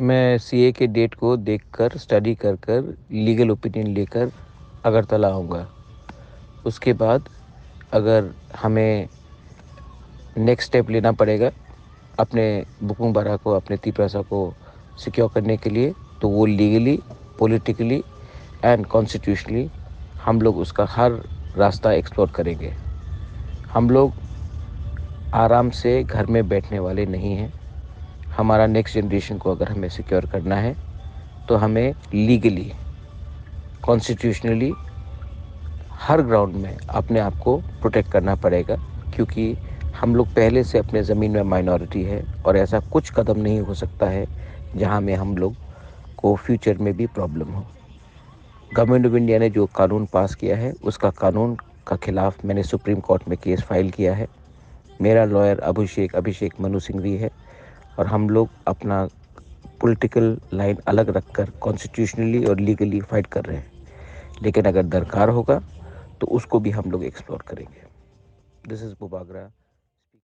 मैं सीए के डेट को देखकर स्टडी कर कर लीगल ओपिनियन लेकर अगरतला आऊँगा। उसके बाद अगर हमें नेक्स्ट स्टेप लेना पड़ेगा अपने बुकुंग बारा को, अपने तीपरासा को सिक्योर करने के लिए, तो वो लीगली, पॉलिटिकली एंड कॉन्स्टिट्यूशनली हम लोग उसका हर रास्ता एक्सप्लोर करेंगे। हम लोग आराम से घर में बैठने वाले नहीं हैं। हमारा नेक्स्ट जनरेशन को अगर हमें सिक्योर करना है तो हमें लीगली, कॉन्स्टिट्यूशनली हर ग्राउंड में अपने आप को प्रोटेक्ट करना पड़ेगा, क्योंकि हम लोग पहले से अपने ज़मीन में माइनॉरिटी है और ऐसा कुछ कदम नहीं हो सकता है जहां में हम लोग को फ्यूचर में भी प्रॉब्लम हो। गवर्नमेंट ऑफ इंडिया ने जो कानून पास किया है उसका कानून का खिलाफ मैंने सुप्रीम कोर्ट में केस फाइल किया है। मेरा लॉयर अभिषेक मनु सिंघवी है और हम लोग अपना पॉलिटिकल लाइन अलग रखकर कॉन्स्टिट्यूशनली और लीगली फाइट कर रहे हैं। लेकिन अगर दरकार होगा तो उसको भी हम लोग एक्सप्लोर करेंगे। This is Bubagra.